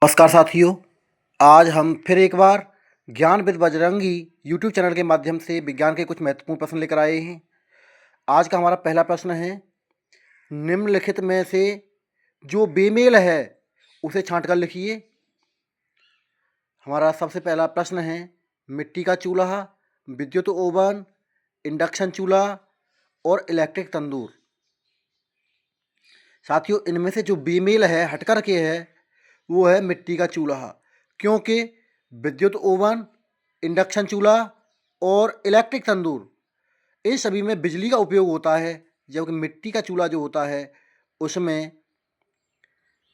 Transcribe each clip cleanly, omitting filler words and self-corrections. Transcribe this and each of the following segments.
नमस्कार साथियों। आज हम फिर एक बार ज्ञान विद बजरंगी यूट्यूब चैनल के माध्यम से विज्ञान के कुछ महत्वपूर्ण प्रश्न लेकर आए हैं। आज का हमारा पहला प्रश्न है, निम्नलिखित में से जो बेमेल है उसे छांट कर लिखिए। हमारा सबसे पहला प्रश्न है, मिट्टी का चूल्हा, विद्युत ओवन, इंडक्शन चूल्हा और इलेक्ट्रिक तंदूर। साथियों, इनमें से जो बेमेल है हटकर के है वो है मिट्टी का चूल्हा, क्योंकि विद्युत ओवन, इंडक्शन चूल्हा और इलेक्ट्रिक तंदूर इन सभी में बिजली का उपयोग होता है, जबकि मिट्टी का चूल्हा जो होता है उसमें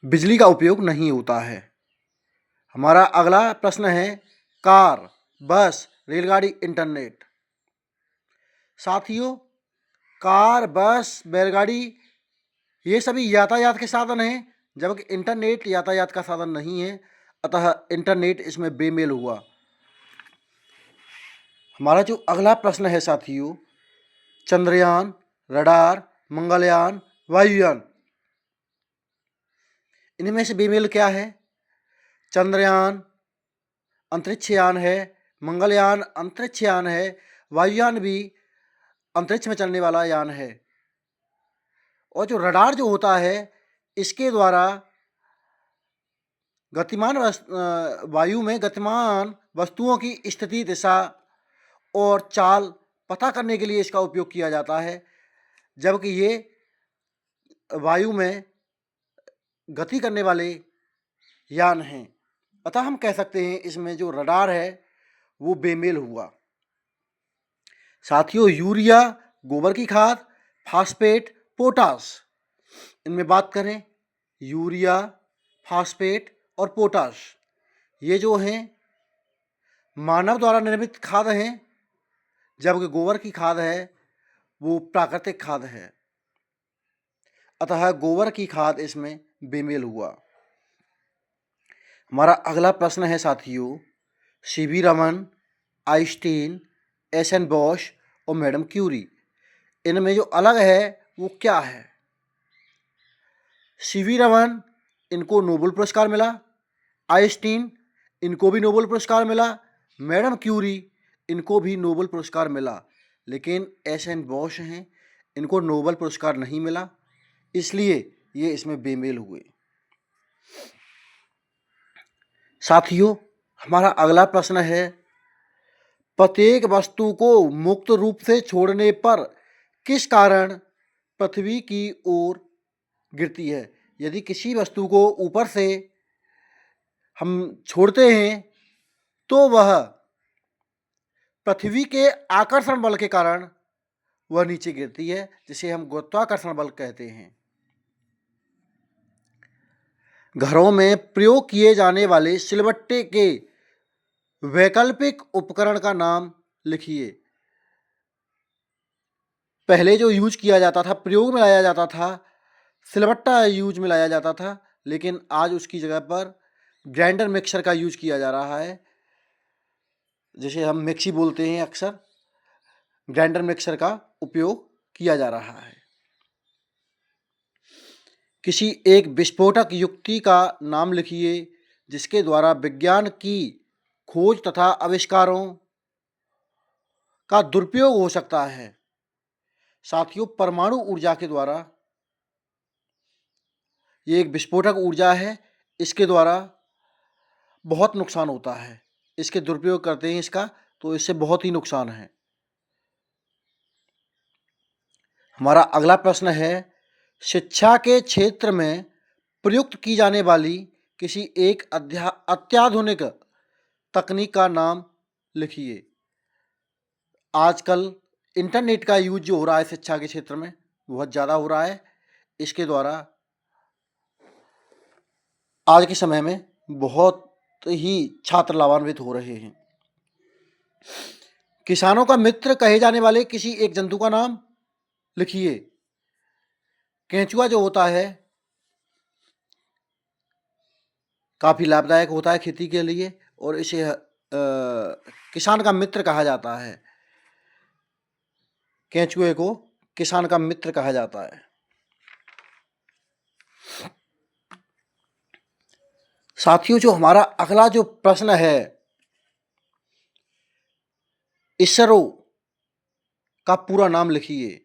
बिजली का उपयोग नहीं होता है। हमारा अगला प्रश्न है, कार, बस, रेलगाड़ी, इंटरनेट। साथियों, कार, बस, बैलगाड़ी ये सभी यातायात के साधन हैं, जबकि इंटरनेट यातायात का साधन नहीं है, अतः इंटरनेट इसमें बेमेल हुआ। हमारा जो अगला प्रश्न है साथियों, चंद्रयान, रडार, मंगलयान, वायुयान, इनमें से बेमेल क्या है? चंद्रयान अंतरिक्षयान है, मंगलयान अंतरिक्षयान है, वायुयान भी अंतरिक्ष में चलने वाला यान है। और जो रडार जो होता है इसके द्वारा वायु में गतिमान वस्तुओं की स्थिति, दिशा और चाल पता करने के लिए इसका उपयोग किया जाता है, जबकि ये वायु में गति करने वाले यान हैं। अतः हम कह सकते हैं इसमें जो रडार है वो बेमेल हुआ। साथियों, यूरिया, गोबर की खाद, फास्फेट, पोटास, इनमें बात करें, यूरिया, फास्फेट और पोटाश ये जो हैं मानव द्वारा निर्मित खाद हैं, जबकि गोबर की खाद है वो प्राकृतिक खाद है, अतः गोबर की खाद इसमें बेमेल हुआ। हमारा अगला प्रश्न है साथियों, CV Raman, Einstein, SN. Bose और मैडम क्यूरी, इनमें जो अलग है वो क्या है? सीवी रमन, इनको नोबेल पुरस्कार मिला, आइंस्टीन, इनको भी नोबेल पुरस्कार मिला, मैडम क्यूरी, इनको भी नोबेल पुरस्कार मिला, लेकिन एस.एन. बोस हैं, इनको नोबेल पुरस्कार नहीं मिला, इसलिए ये इसमें बेमेल हुए। साथियों, हमारा अगला प्रश्न है, प्रत्येक वस्तु को मुक्त रूप से छोड़ने पर किस कारण पृथ्वी की ओर गिरती है? यदि किसी वस्तु को ऊपर से हम छोड़ते हैं तो वह पृथ्वी के आकर्षण बल के कारण वह नीचे गिरती है, जिसे हम गुरुत्वाकर्षण बल कहते हैं। घरों में प्रयोग किए जाने वाले सिलबट्टे के वैकल्पिक उपकरण का नाम लिखिए। पहले जो यूज किया जाता था, प्रयोग में लाया जाता था, सिलबट्टा यूज में लाया जाता था, लेकिन आज उसकी जगह पर ग्राइंडर मिक्सर का यूज किया जा रहा है, जिसे हम मिक्सी बोलते हैं। अक्सर ग्राइंडर मिक्सर का उपयोग किया जा रहा है। किसी एक विस्फोटक युक्ति का नाम लिखिए जिसके द्वारा विज्ञान की खोज तथा आविष्कारों का दुरुपयोग हो सकता है। साथियों, परमाणु ऊर्जा के द्वारा, ये एक विस्फोटक ऊर्जा है, इसके द्वारा बहुत नुकसान होता है। इसके दुरुपयोग करते हैं इसका, तो इससे बहुत ही नुकसान है। हमारा अगला प्रश्न है, शिक्षा के क्षेत्र में प्रयुक्त की जाने वाली किसी एक अत्याधुनिक तकनीक का नाम लिखिए। आजकल इंटरनेट का यूज जो हो रहा है शिक्षा के क्षेत्र में बहुत ज़्यादा हो रहा है। इसके द्वारा आज के समय में बहुत ही छात्र लाभान्वित हो रहे हैं। किसानों का मित्र कहे जाने वाले किसी एक जंतु का नाम लिखिए। केंचुआ जो होता है काफ़ी लाभदायक होता है खेती के लिए, और इसे किसान का मित्र कहा जाता है। केंचुए को किसान का मित्र कहा जाता है। साथियों, जो हमारा अगला जो प्रश्न है, इसरो का पूरा नाम लिखिए।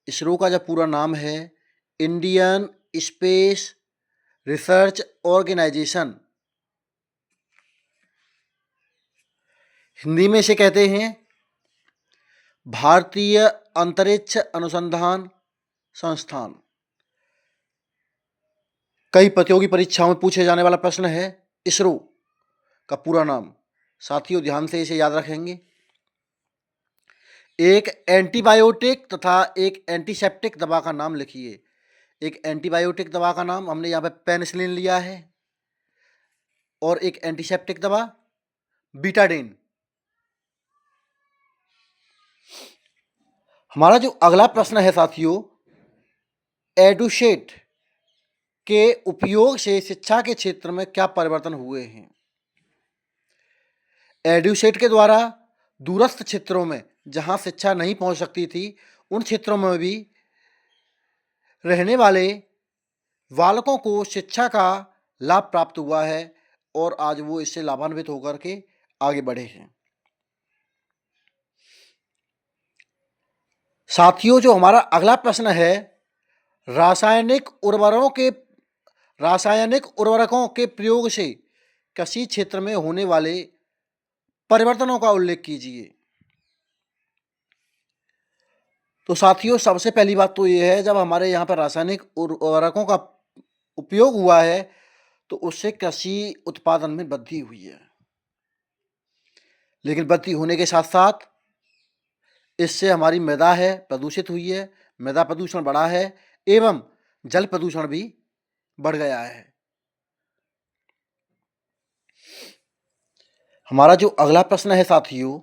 इसरो का जो पूरा नाम है Indian Space Research Organisation. Hindi में इसे कहते हैं भारतीय अंतरिक्ष अनुसंधान संस्थान। कई प्रतियोगी परीक्षाओं में पूछे जाने वाला प्रश्न है इसरो का पूरा नाम। साथियों, ध्यान से इसे याद रखेंगे। एक एंटीबायोटिक तथा एक एंटीसेप्टिक दवा का नाम लिखिए। एक एंटीबायोटिक दवा का नाम हमने यहाँ पे पेनिसिलिन लिया है और एक एंटीसेप्टिक दवा बीटाडिन। हमारा जो अगला प्रश्न है साथियों, एडुसेट के उपयोग से शिक्षा के क्षेत्र में क्या परिवर्तन हुए हैं। एडुसेट के द्वारा दूरस्थ क्षेत्रों में जहां शिक्षा नहीं पहुंच सकती थी, उन क्षेत्रों में भी रहने वाले बालकों को शिक्षा का लाभ प्राप्त हुआ है और आज वो इससे लाभान्वित होकर के आगे बढ़े हैं। साथियों, जो हमारा अगला प्रश्न है, रासायनिक उर्वरकों के प्रयोग से कृषि क्षेत्र में होने वाले परिवर्तनों का उल्लेख कीजिए। तो साथियों, सबसे पहली बात तो ये है, जब हमारे यहाँ पर रासायनिक उर्वरकों का उपयोग हुआ है तो उससे कृषि उत्पादन में वृद्धि हुई है, लेकिन वृद्धि होने के साथ साथ इससे हमारी मृदा है प्रदूषित हुई है, मृदा प्रदूषण बढ़ा है एवं जल प्रदूषण भी बढ़ गया है। हमारा जो अगला प्रश्न है साथियों,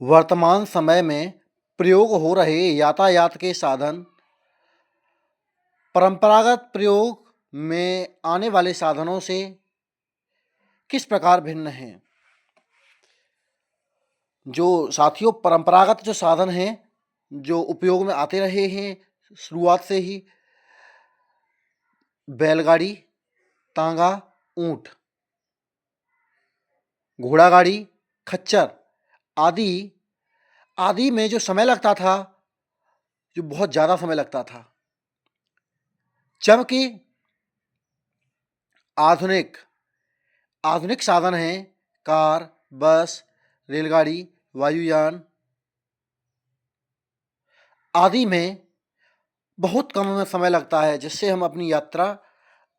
वर्तमान समय में प्रयोग हो रहे यातायात के साधन परंपरागत प्रयोग में आने वाले साधनों से किस प्रकार भिन्न हैं। जो साथियों परंपरागत जो साधन हैं जो उपयोग में आते रहे हैं शुरुआत से ही, बैलगाड़ी, तांगा, ऊंट, घोड़ा गाड़ी, खच्चर आदि में जो समय लगता था, जो बहुत ज़्यादा समय लगता था, जबकि आधुनिक साधन हैं कार, बस, रेलगाड़ी, वायुयान आदि में बहुत कम समय लगता है, जिससे हम अपनी यात्रा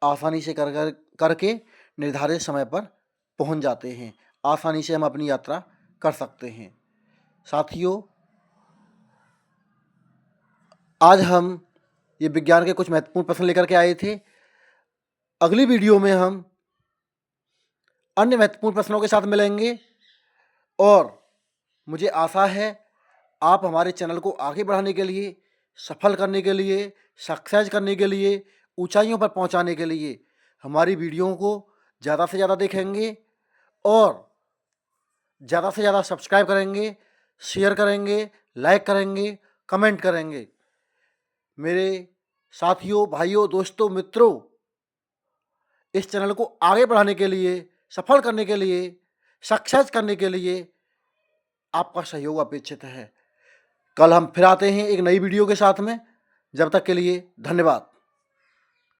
आसानी से करके निर्धारित समय पर पहुंच जाते हैं। आसानी से हम अपनी यात्रा कर सकते हैं। साथियों, आज हम ये विज्ञान के कुछ महत्वपूर्ण प्रश्न लेकर के आए थे। अगली वीडियो में हम अन्य महत्वपूर्ण प्रश्नों के साथ मिलेंगे और मुझे आशा है आप हमारे चैनल को आगे बढ़ाने के लिए, सफल करने के लिए, सक्सेस करने के लिए, ऊंचाइयों पर पहुंचाने के लिए हमारी वीडियो को ज़्यादा से ज़्यादा देखेंगे और ज़्यादा से ज़्यादा सब्सक्राइब करेंगे, शेयर करेंगे, लाइक करेंगे, कमेंट करेंगे। मेरे साथियों, भाइयों, दोस्तों, मित्रों, इस चैनल को आगे बढ़ाने के लिए, सफल करने के लिए, सक्सेस करने के लिए आपका सहयोग अपेक्षित है। कल हम फिर आते हैं एक नई वीडियो के साथ में। जब तक के लिए धन्यवाद।